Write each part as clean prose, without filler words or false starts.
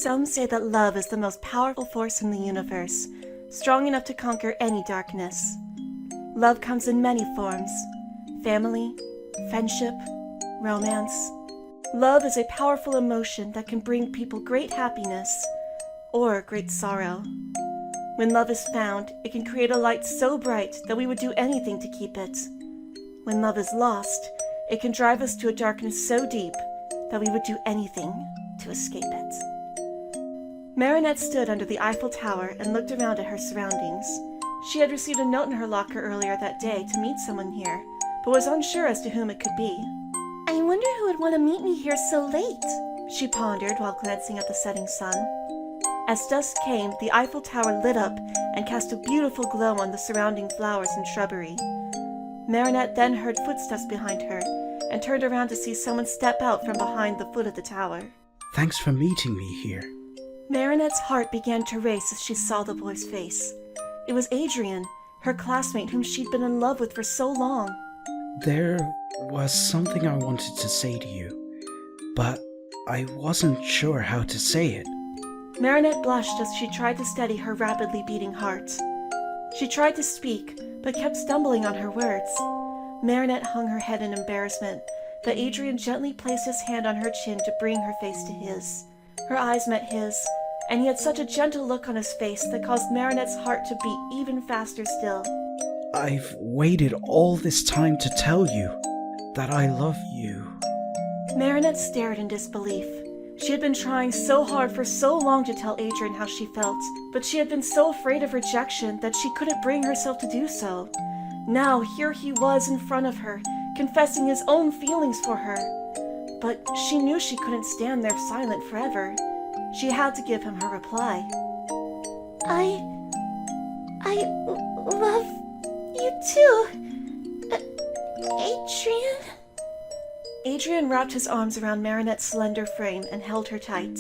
Some say that love is the most powerful force in the universe, strong enough to conquer any darkness. Love comes in many forms: family, friendship, romance. Love is a powerful emotion that can bring people great happiness or great sorrow. When love is found, it can create a light so bright that we would do anything to keep it. When love is lost, it can drive us to a darkness so deep that we would do anything to escape it. Marinette stood under the Eiffel Tower and looked around at her surroundings. She had received a note in her locker earlier that day to meet someone here, but was unsure as to whom it could be. I wonder who would want to meet me here so late, she pondered while glancing at the setting sun. As dusk came, the Eiffel Tower lit up and cast a beautiful glow on the surrounding flowers and shrubbery. Marinette then heard footsteps behind her and turned around to see someone step out from behind the foot of the tower. Thanks for meeting me here. Marinette's heart began to race as she saw the boy's face. It was Adrien, her classmate whom she'd been in love with for so long. There was something I wanted to say to you, but I wasn't sure how to say it. Marinette blushed as she tried to steady her rapidly beating heart. She tried to speak, but kept stumbling on her words. Marinette hung her head in embarrassment, but Adrien gently placed his hand on her chin to bring her face to his. Her eyes met his, and he had such a gentle look on his face that caused Marinette's heart to beat even faster still. I've waited all this time to tell you that I love you. Marinette stared in disbelief. She had been trying so hard for so long to tell Adrien how she felt, but she had been so afraid of rejection that she couldn't bring herself to do so. Now here he was in front of her, confessing his own feelings for her. But she knew she couldn't stand there silent forever. She had to give him her reply. I love you too, Adrien. Adrien wrapped his arms around Marinette's slender frame and held her tight.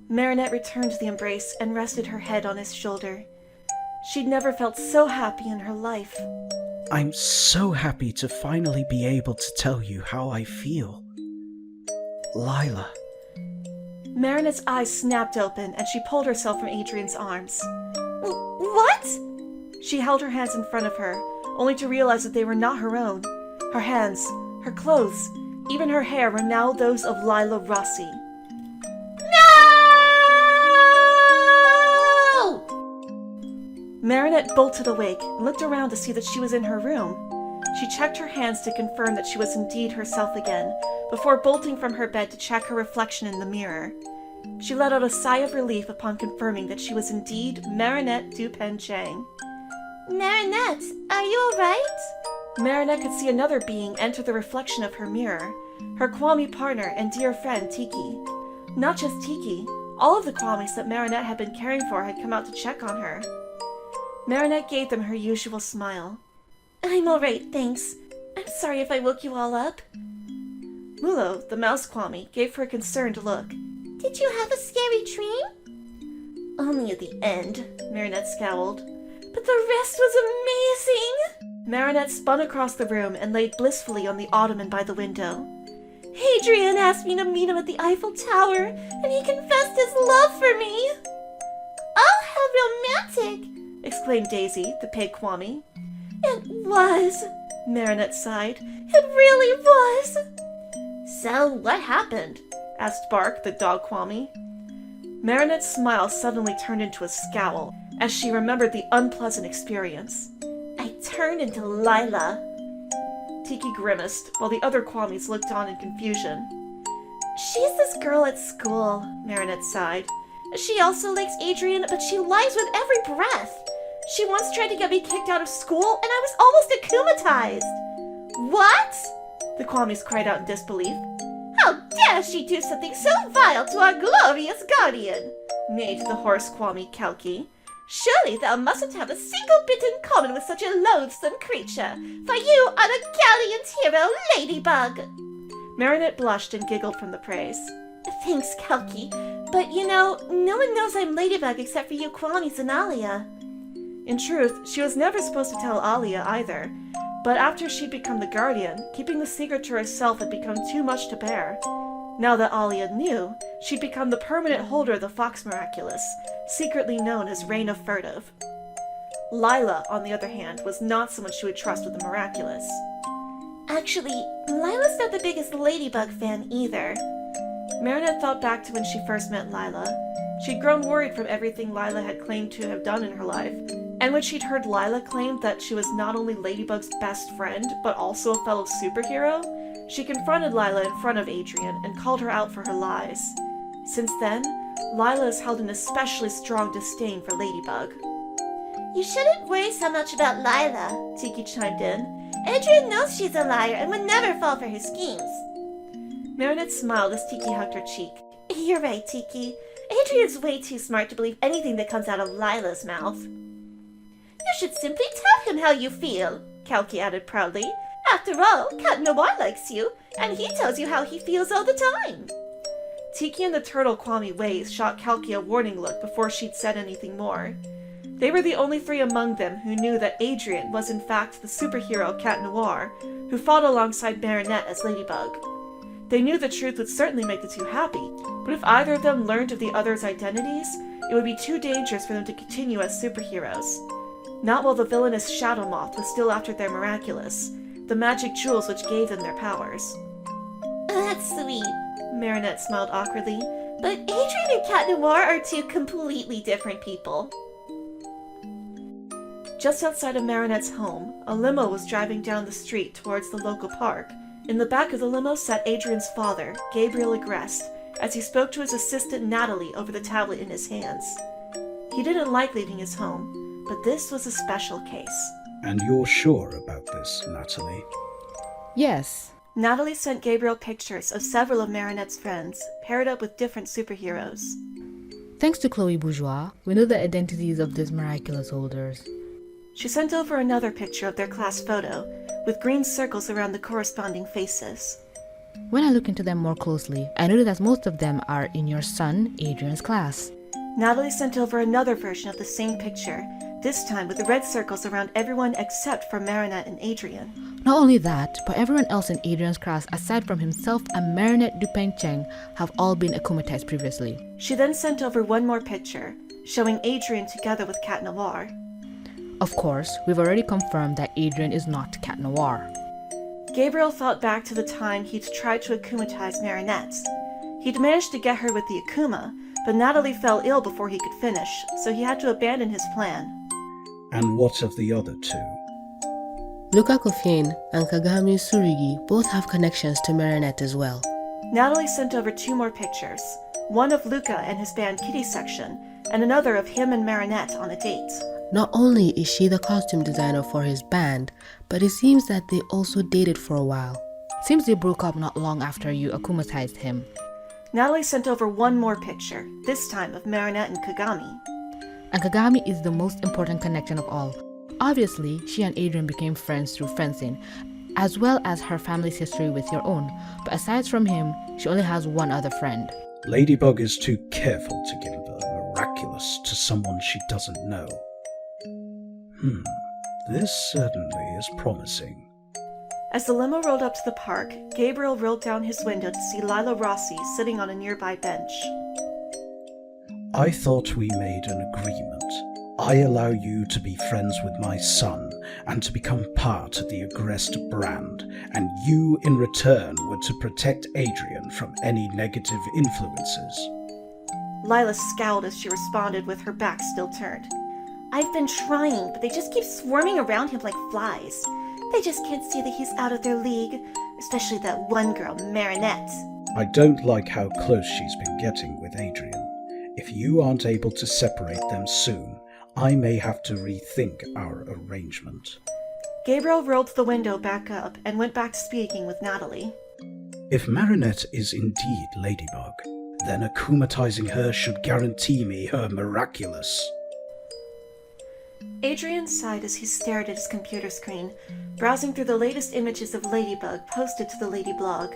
Marinette returned the embrace and rested her head on his shoulder. She'd never felt so happy in her life. I'm so happy to finally be able to tell you how I feel. Lila. Marinette's eyes snapped open and she pulled herself from Adrien's arms. What? She held her hands in front of her, only to realize that they were not her own. Her hands, her clothes, even her hair were now those of Lila Rossi. No! Marinette bolted awake and looked around to see that she was in her room. She checked her hands to confirm that she was indeed herself again, before bolting from her bed to check her reflection in the mirror. She let out a sigh of relief upon confirming that she was indeed Marinette Dupenchang. Marinette, are you all right? Marinette could see another being enter the reflection of her mirror, her Kwame partner and dear friend Tiki. Not just Tiki, all of the Kwames that Marinette had been caring for had come out to check on her. Marinette gave them her usual smile. I'm all right, thanks. I'm sorry if I woke you all up. Mulo, the mouse Kwame, gave her a concerned look. Did you have a scary dream? Only at the end, Marinette scowled. But the rest was amazing! Marinette spun across the room and laid blissfully on the ottoman by the window. Adrien asked me to meet him at the Eiffel Tower, and he confessed his love for me. Oh, how romantic! Exclaimed Daisy, the pig Kwame. It was, Marinette sighed. It really was. So, what happened? Asked Bark, the dog Kwame. Marinette's smile suddenly turned into a scowl as she remembered the unpleasant experience. I turned into Lila. Tiki grimaced, while the other Kwames looked on in confusion. She's this girl at school, Marinette sighed. She also likes Adrien, but she lies with every breath. She once tried to get me kicked out of school, and I was almost akumatized. What? The Kwames cried out in disbelief. How dare she do something so vile to our glorious guardian? Neighed the hoarse Kwame Kalki. Surely thou mustn't have a single bit in common with such a loathsome creature, for you are the gallant hero, Ladybug. Marinette blushed and giggled from the praise. Thanks, Kalki, but no one knows I'm Ladybug except for you Kwames and Alya. In truth, she was never supposed to tell Alya either, but after she'd become the guardian, keeping the secret to herself had become too much to bear. Now that Alya knew, she'd become the permanent holder of the Fox Miraculous, secretly known as Reign of Furtive. Lila, on the other hand, was not someone she would trust with the Miraculous. Actually, Lila's not the biggest Ladybug fan either. Marinette thought back to when she first met Lila. She'd grown worried from everything Lila had claimed to have done in her life, and when she'd heard Lila claim that she was not only Ladybug's best friend, but also a fellow superhero, she confronted Lila in front of Adrien and called her out for her lies. Since then, Lila has held an especially strong disdain for Ladybug. You shouldn't worry so much about Lila, Tiki chimed in. Adrien knows she's a liar and would never fall for his schemes. Marinette smiled as Tiki hugged her cheek. You're right, Tiki. Adrien's way too smart to believe anything that comes out of Lila's mouth. You should simply tell him how you feel, Kalki added proudly. After all, Cat Noir likes you, and he tells you how he feels all the time. Tiki and the turtle Kwame Ways shot Kalki a warning look before she'd said anything more. They were the only three among them who knew that Adrien was in fact the superhero Cat Noir, who fought alongside Marinette as Ladybug. They knew the truth would certainly make the two happy, but if either of them learned of the other's identities, it would be too dangerous for them to continue as superheroes. Not while the villainous Shadow Moth was still after their Miraculous, the magic jewels which gave them their powers. That's sweet, Marinette smiled awkwardly. but Adrien and Cat Noir are two completely different people. Just outside of Marinette's home, a limo was driving down the street towards the local park. In the back of the limo sat Adrien's father, Gabriel Agreste, as he spoke to his assistant Nathalie over the tablet in his hands. He didn't like leaving his home, but this was a special case. And you're sure about this, Nathalie? Yes. Nathalie sent Gabriel pictures of several of Marinette's friends, paired up with different superheroes. Thanks to Chloe Bourgeois, we know the identities of these Miraculous holders. She sent over another picture of their class photo, with green circles around the corresponding faces. When I look into them more closely, I noted that most of them are in your son, Adrien's class. Nathalie sent over another version of the same picture, this time with the red circles around everyone except for Marinette and Adrien. Not only that, but everyone else in Adrien's class aside from himself and Marinette Dupencheng have all been akumatized previously. She then sent over one more picture, showing Adrien together with Cat Noir. Of course, we've already confirmed that Adrien is not Cat Noir. Gabriel thought back to the time he'd tried to akumatize Marinette. He'd managed to get her with the Akuma, but Nathalie fell ill before he could finish, so he had to abandon his plan. And what of the other two? Luca Kofien and Kagami Surigi both have connections to Marinette as well. Nathalie sent over two more pictures, one of Luca and his band Kitty Section, and another of him and Marinette on a date. Not only is she the costume designer for his band, but it seems that they also dated for a while. Seems they broke up not long after you akumatized him. Nathalie sent over one more picture, this time of Marinette and Kagami. And Kagami is the most important connection of all. Obviously, she and Adrien became friends through fencing, as well as her family's history with your own, but aside from him, she only has one other friend. Ladybug is too careful to give the Miraculous to someone she doesn't know. This certainly is promising. As the limo rolled up to the park, Gabriel rolled down his window to see Lila Rossi sitting on a nearby bench. I thought we made an agreement. I allow you to be friends with my son and to become part of the Agreste brand, and you in return were to protect Adrien from any negative influences. Lila scowled as she responded with her back still turned. I've been trying, but they just keep swarming around him like flies. They just can't see that he's out of their league, especially that one girl, Marinette. I don't like how close she's been getting with Adrien. If you aren't able to separate them soon, I may have to rethink our arrangement. Gabriel rolled the window back up and went back to speaking with Nathalie. If Marinette is indeed Ladybug, then akumatizing her should guarantee me her Miraculous. Adrien sighed as he stared at his computer screen, browsing through the latest images of Ladybug posted to the Lady blog.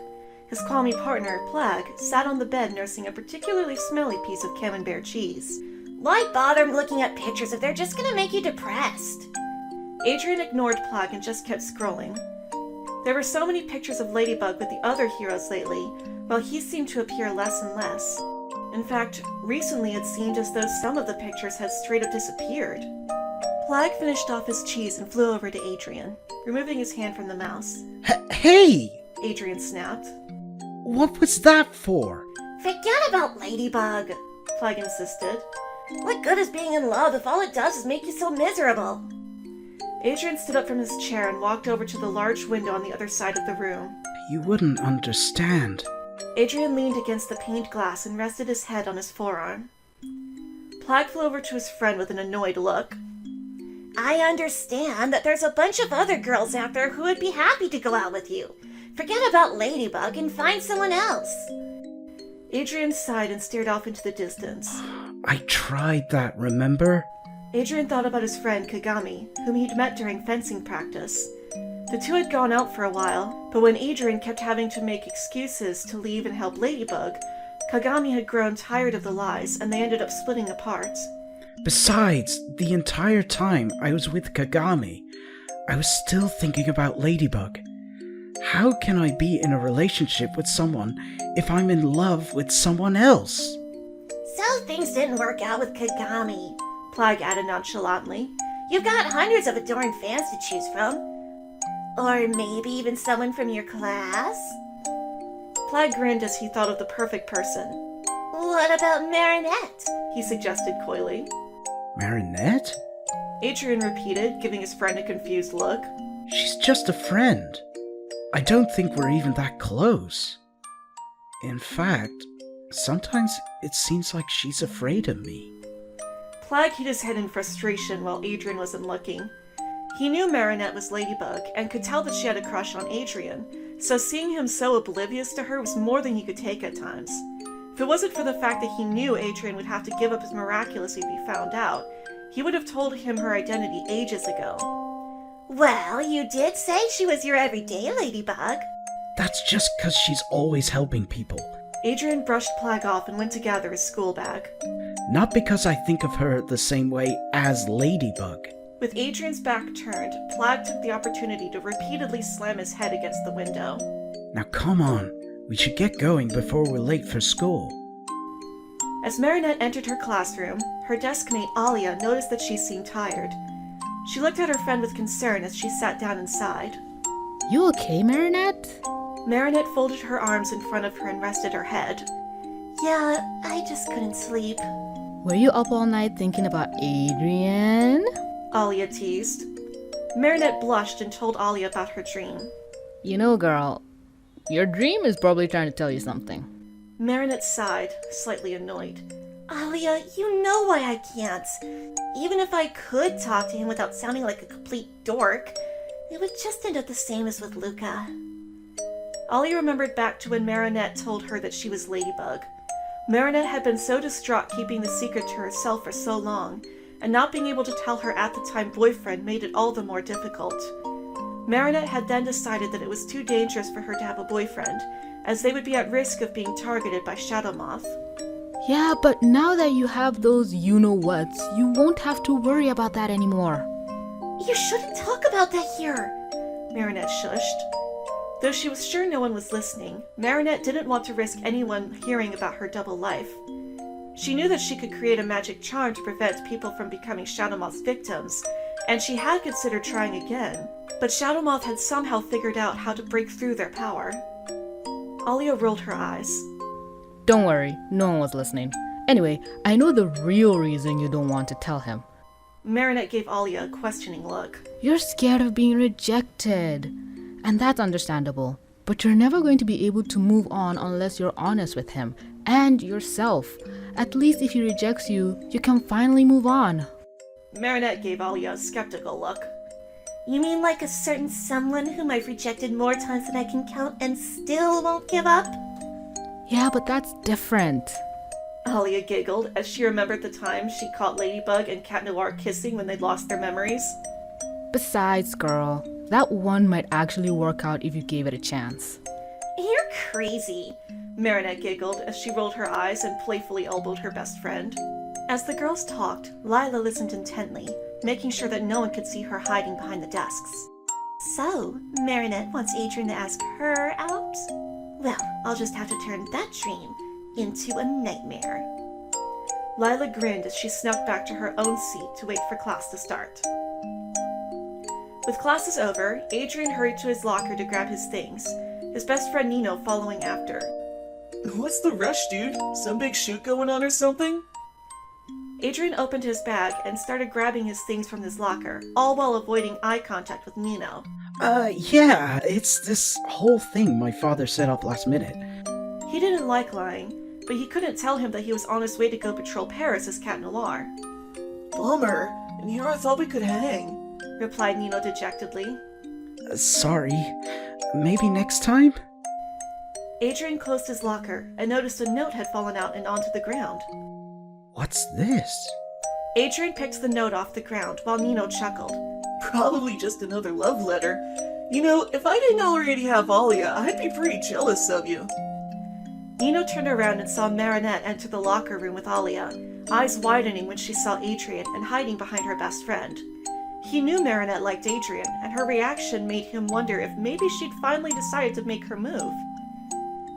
His Kwame partner, Plag, sat on the bed nursing a particularly smelly piece of camembert cheese. Why bother looking at pictures if they're just gonna make you depressed? Adrien ignored Plag and just kept scrolling. There were so many pictures of Ladybug with the other heroes lately, while he seemed to appear less and less. In fact, recently it seemed as though some of the pictures had straight up disappeared. Plag finished off his cheese and flew over to Adrien, removing his hand from the mouse. Hey! Adrien snapped. What was that for? Forget about Ladybug, Plag insisted. What good is being in love if all it does is make you so miserable? Adrien stood up from his chair and walked over to the large window on the other side of the room. You wouldn't understand. Adrien leaned against the painted glass and rested his head on his forearm. Plag flew over to his friend with an annoyed look. I understand that there's a bunch of other girls out there who would be happy to go out with you. Forget about Ladybug and find someone else. Adrien sighed and stared off into the distance. I tried that, remember? Adrien thought about his friend Kagami, whom he'd met during fencing practice. The two had gone out for a while, but when Adrien kept having to make excuses to leave and help Ladybug, Kagami had grown tired of the lies and they ended up splitting apart. Besides, the entire time I was with Kagami, I was still thinking about Ladybug. How can I be in a relationship with someone if I'm in love with someone else? So things didn't work out with Kagami, Plag added nonchalantly. You've got hundreds of adoring fans to choose from. Or maybe even someone from your class? Plag grinned as he thought of the perfect person. What about Marinette? He suggested coyly. Marinette? Adrien repeated, giving his friend a confused look. She's just a friend. I don't think we're even that close. In fact, sometimes it seems like she's afraid of me. Plag hit his head in frustration while Adrien wasn't looking. He knew Marinette was Ladybug and could tell that she had a crush on Adrien, so seeing him so oblivious to her was more than he could take at times. If it wasn't for the fact that he knew Adrien would have to give up his Miraculous if he found out, he would have told him her identity ages ago. Well, you did say she was your everyday Ladybug. That's just 'cause she's always helping people. Adrien brushed Plag off and went to gather his school bag. Not because I think of her the same way as Ladybug. With Adrien's back turned, Plag took the opportunity to repeatedly slam his head against the window. Now come on, we should get going before we're late for school. As Marinette entered her classroom, her deskmate Alya noticed that she seemed tired. She looked at her friend with concern as she sat down and sighed. You okay, Marinette? Marinette folded her arms in front of her and rested her head. Yeah, I just couldn't sleep. Were you up all night thinking about Adrien? Alya teased. Marinette blushed and told Alya about her dream. You know, girl, your dream is probably trying to tell you something. Marinette sighed, slightly annoyed. Alya, you know why I can't. Even if I could talk to him without sounding like a complete dork, it would just end up the same as with Luca. Alya remembered back to when Marinette told her that she was Ladybug. Marinette had been so distraught keeping the secret to herself for so long, and not being able to tell her at the time boyfriend made it all the more difficult. Marinette had then decided that it was too dangerous for her to have a boyfriend, as they would be at risk of being targeted by Shadow Moth. Yeah, but now that you have those you-know-whats, you won't have to worry about that anymore. You shouldn't talk about that here, Marinette shushed. Though she was sure no one was listening, Marinette didn't want to risk anyone hearing about her double life. She knew that she could create a magic charm to prevent people from becoming Shadow Moth's victims, and she had considered trying again, but Shadow Moth had somehow figured out how to break through their power. Alya rolled her eyes. Don't worry, no one was listening. Anyway, I know the real reason you don't want to tell him. Marinette gave Alya a questioning look. You're scared of being rejected. And that's understandable. But you're never going to be able to move on unless you're honest with him and yourself. At least if he rejects you, you can finally move on. Marinette gave Alya a skeptical look. You mean like a certain someone whom I've rejected more times than I can count and still won't give up? Yeah, but that's different. Alya giggled as she remembered the time she caught Ladybug and Cat Noir kissing when they'd lost their memories. Besides, girl, that one might actually work out if you gave it a chance. You're crazy, Marinette giggled as she rolled her eyes and playfully elbowed her best friend. As the girls talked, Lila listened intently, making sure that no one could see her hiding behind the desks. So, Marinette wants Adrien to ask her out? Well, I'll just have to turn that dream into a nightmare. Lila grinned as she snuck back to her own seat to wait for class to start. With classes over, Adrien hurried to his locker to grab his things, his best friend Nino following after. What's the rush, dude? Some big shoot going on or something? Adrien opened his bag and started grabbing his things from his locker, all while avoiding eye contact with Nino. Yeah, it's this whole thing my father set up last minute. He didn't like lying, but he couldn't tell him that he was on his way to go patrol Paris as Cat Noir. Bummer. And here I thought we could hang, replied Nino dejectedly. Sorry. Maybe next time? Adrien closed his locker and noticed a note had fallen out and onto the ground. What's this? Adrien picked the note off the ground while Nino chuckled. Probably just another love letter. You know, if I didn't already have Alya, I'd be pretty jealous of you. Nino turned around and saw Marinette enter the locker room with Alya, eyes widening when she saw Adrien and hiding behind her best friend. He knew Marinette liked Adrien, and her reaction made him wonder if maybe she'd finally decided to make her move.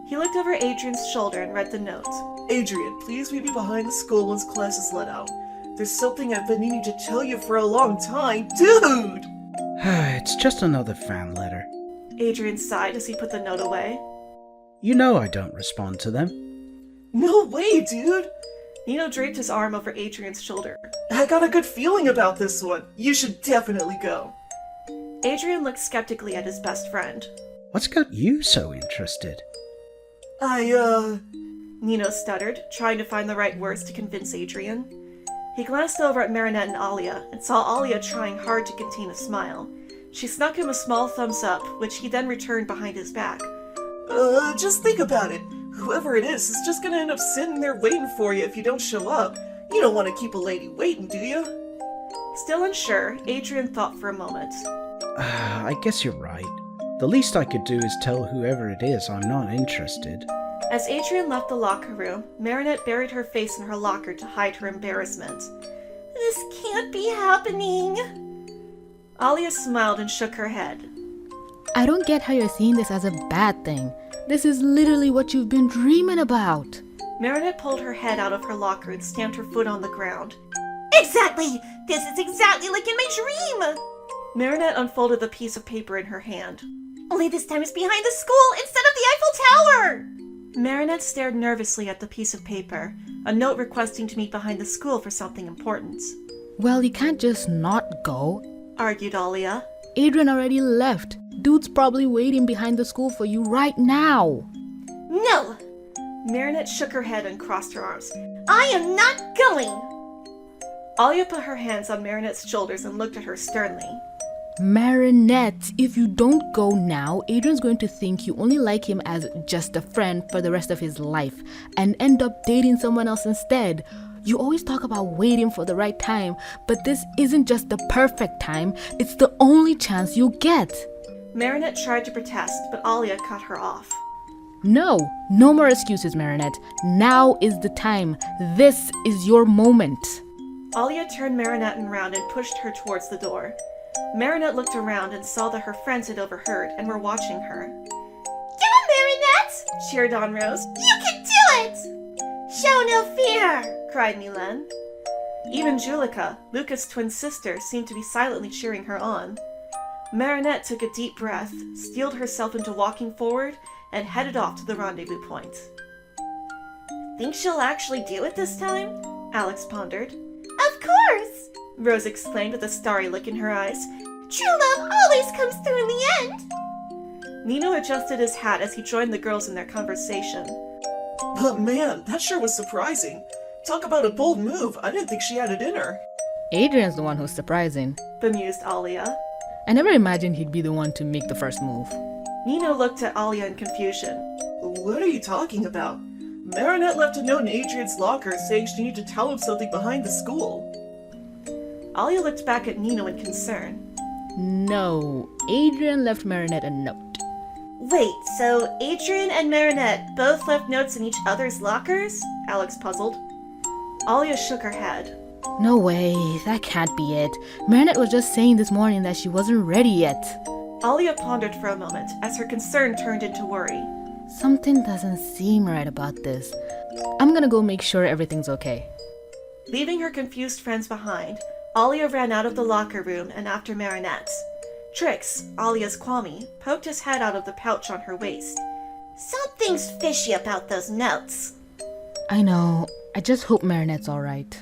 He looked over Adrien's shoulder and read the note. Adrien, please meet me behind the school once class is let out. There's something I've been needing to tell you for a long time. Dude! It's just another fan letter. Adrien sighed as he put the note away. You know I don't respond to them. No way, dude! Nino draped his arm over Adrien's shoulder. I got a good feeling about this one. You should definitely go. Adrien looked skeptically at his best friend. What's got you so interested? Nino stuttered, trying to find the right words to convince Adrien. He glanced over at Marinette and Alya, and saw Alya trying hard to contain a smile. She snuck him a small thumbs up, which he then returned behind his back. Just think about it. Whoever it is just gonna end up sitting there waiting for you if you don't show up. You don't want to keep a lady waiting, do you? Still unsure, Adrien thought for a moment. I guess you're right. The least I could do is tell whoever it is I'm not interested. As Adrien left the locker room, Marinette buried her face in her locker to hide her embarrassment. This can't be happening. Alya smiled and shook her head. I don't get how you're seeing this as a bad thing. This is literally what you've been dreaming about. Marinette pulled her head out of her locker and stamped her foot on the ground. Exactly! This is exactly like in my dream! Marinette unfolded the piece of paper in her hand. Only this time it's behind the school instead of the Eiffel Tower! Marinette stared nervously at the piece of paper, a note requesting to meet behind the school for something important. Well, you can't just not go, argued Alya. Adrien already left. Dude's probably waiting behind the school for you right now. No! Marinette shook her head and crossed her arms. I am not going! Alya put her hands on Marinette's shoulders and looked at her sternly. Marinette, if you don't go now, Adrien's going to think you only like him as just a friend for the rest of his life and end up dating someone else instead. You always talk about waiting for the right time, but this isn't just the perfect time, it's the only chance you'll get. Marinette tried to protest, but Alya cut her off. No more excuses, Marinette. Now is the time. This is your moment. Alya turned Marinette around and pushed her towards the door. Marinette looked around and saw that her friends had overheard and were watching her. Get on, Marinette! Cheered on Rose. You can do it! Show no fear! Cried Milan. Even Julika, Luca's twin sister, seemed to be silently cheering her on. Marinette took a deep breath, steeled herself into walking forward, and headed off to the rendezvous point. Think she'll actually do it this time? Alex pondered. Of course! Rose exclaimed with a starry look in her eyes. True love always comes through in the end! Nino adjusted his hat as he joined the girls in their conversation. But man, that sure was surprising. Talk about a bold move. I didn't think she had it in her. Adrien's the one who's surprising, bemused Alya. I never imagined he'd be the one to make the first move. Nino looked at Alya in confusion. What are you talking about? Marinette left a note in Adrien's locker saying she needed to tell him something behind the school. Alya looked back at Nino in concern. No, Adrien left Marinette a note. Wait, so Adrien and Marinette both left notes in each other's lockers? Alex puzzled. Alya shook her head. No way, that can't be it. Marinette was just saying this morning that she wasn't ready yet. Alya pondered for a moment as her concern turned into worry. Something doesn't seem right about this. I'm gonna go make sure everything's okay. Leaving her confused friends behind, Alya ran out of the locker room and after Marinette. Trix, Alya's Kwame, poked his head out of the pouch on her waist. Something's fishy about those notes. I know. I just hope Marinette's alright.